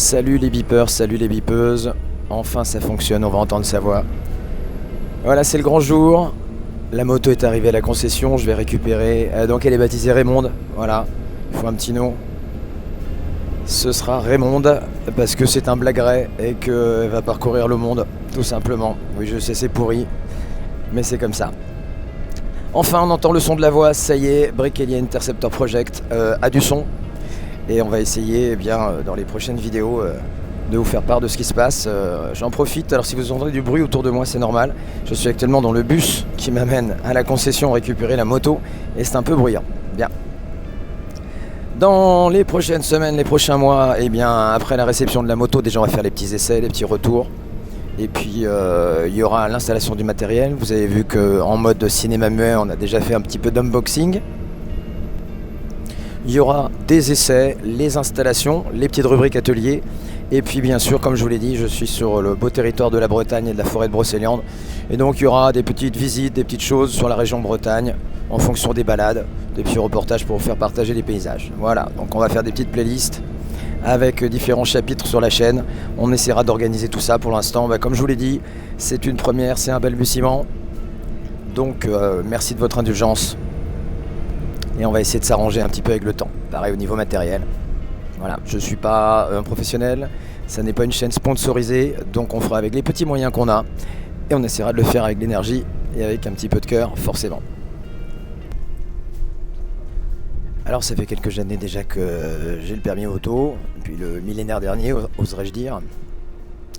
Salut les beepers, salut les beepeuses. Enfin ça fonctionne, on va entendre sa voix. Voilà, c'est le grand jour. La moto est arrivée à la concession, je vais récupérer. Donc elle est baptisée Raymonde. Voilà, il faut un petit nom. Ce sera Raymonde parce que c'est un blagueret et qu'elle va parcourir le monde, tout simplement. Oui, je sais, c'est pourri, mais c'est comme ça. Enfin, on entend le son de la voix, ça y est, Brick Alien Interceptor Project a du son. Et on va essayer dans les prochaines vidéos de vous faire part de ce qui se passe. J'en profite, alors si vous entendez du bruit autour de moi, c'est normal. Je suis actuellement dans le bus qui m'amène à la concession récupérer la moto et c'est un peu bruyant. Bien. Dans les prochaines semaines, les prochains mois, après la réception de la moto, déjà on va faire les petits essais, les petits retours. Et puis il y aura l'installation du matériel. Vous avez vu qu'en mode cinéma muet, on a déjà fait un petit peu d'unboxing. Il y aura des essais, les installations, les petites rubriques ateliers. Et puis bien sûr, comme je vous l'ai dit, je suis sur le beau territoire de la Bretagne et de la forêt de Brocéliande. Et donc il y aura des petites visites, des petites choses sur la région Bretagne, en fonction des balades, des petits reportages pour vous faire partager les paysages. Voilà, donc on va faire des petites playlists avec différents chapitres sur la chaîne. On essaiera d'organiser tout ça pour l'instant. Comme je vous l'ai dit, c'est une première, c'est un balbutiement. Donc merci de votre indulgence. Et on va essayer de s'arranger un petit peu avec le temps. Pareil au niveau matériel. Voilà, je ne suis pas un professionnel, ça n'est pas une chaîne sponsorisée, donc on fera avec les petits moyens qu'on a. Et on essaiera de le faire avec l'énergie et avec un petit peu de cœur, forcément. Alors ça fait quelques années déjà que j'ai le permis auto, depuis le millénaire dernier, oserais-je dire.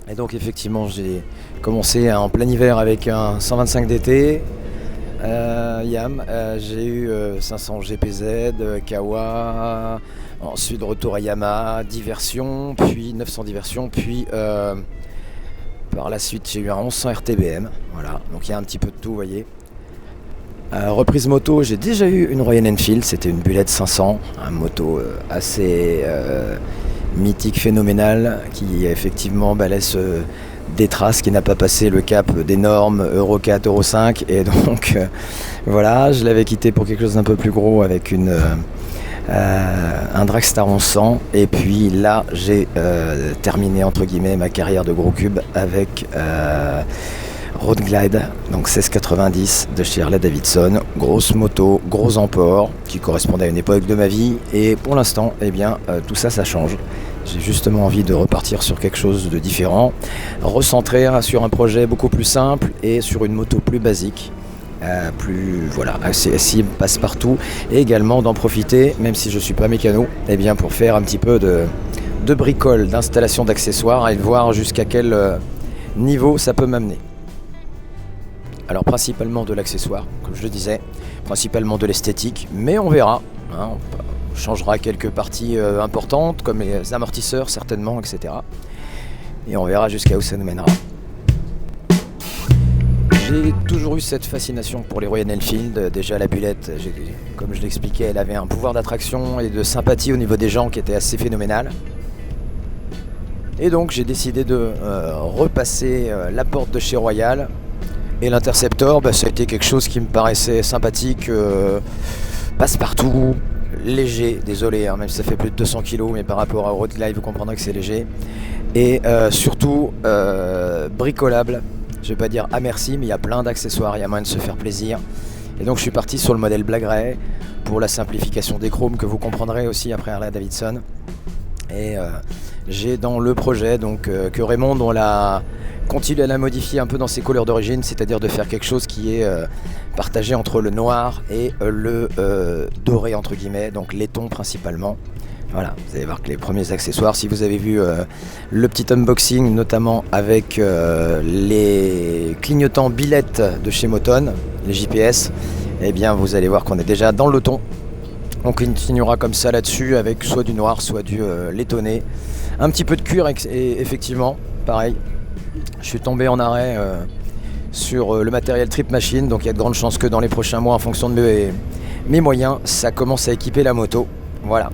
Et donc effectivement j'ai commencé en plein hiver avec un 125 DT. Yam, j'ai eu 500 GPZ, Kawa, ensuite retour à Yamaha, diversion, puis 900 diversion, puis par la suite j'ai eu un 1100 RTBM, voilà, donc il y a un petit peu de tout, vous voyez. Reprise moto, j'ai déjà eu une Royal Enfield, c'était une Bullet 500, une moto assez mythique, phénoménale, qui effectivement laisse des traces, qui n'a pas passé le cap des normes Euro 4, Euro 5, et donc voilà, je l'avais quitté pour quelque chose d'un peu plus gros avec un Dragstar 1100, et puis là j'ai terminé entre guillemets ma carrière de gros cube avec Road Glide, donc 1690 de chez Harley Davidson, grosse moto, gros emport, qui correspondait à une époque de ma vie, et pour l'instant, tout ça, ça change. J'ai justement envie de repartir sur quelque chose de différent, recentrer sur un projet beaucoup plus simple et sur une moto plus basique, assez passe-partout, et également d'en profiter, même si je ne suis pas mécano, pour faire un petit peu de bricole, d'installation d'accessoires et de voir jusqu'à quel niveau ça peut m'amener. Alors principalement de l'accessoire, comme je le disais, principalement de l'esthétique, mais on verra. On changera quelques parties importantes, comme les amortisseurs certainement, etc. Et on verra jusqu'à où ça nous mènera. J'ai toujours eu cette fascination pour les Royal Enfield. Déjà la Bullet, comme je l'expliquais, elle avait un pouvoir d'attraction et de sympathie au niveau des gens qui était assez phénoménal. Et donc j'ai décidé de repasser la porte de chez Royal. Et l'Interceptor, ça a été quelque chose qui me paraissait sympathique, passe-partout, léger, désolé, même si ça fait plus de 200 kg, mais par rapport à Road Glide, vous comprendrez que c'est léger. Et surtout, bricolable, je vais pas dire à merci, mais il y a plein d'accessoires, il y a moyen de se faire plaisir. Et donc je suis parti sur le modèle blagueret, pour la simplification des chromes, que vous comprendrez aussi après Harley Davidson. Et j'ai dans le projet que Raymonde, on l'a continue à la modifier un peu dans ses couleurs d'origine, c'est-à-dire de faire quelque chose qui est partagé entre le noir et le doré entre guillemets, donc laiton principalement. Voilà, vous allez voir que les premiers accessoires, si vous avez vu le petit unboxing, notamment avec les clignotants billettes de chez Moton, les JPS, vous allez voir qu'on est déjà dans le ton. On continuera comme ça là-dessus avec soit du noir, soit du laitonné. Un petit peu de cuir et effectivement, pareil. Je suis tombé en arrêt sur le matériel Trip Machine, donc il y a de grandes chances que dans les prochains mois, en fonction de mes moyens, ça commence à équiper la moto. Voilà.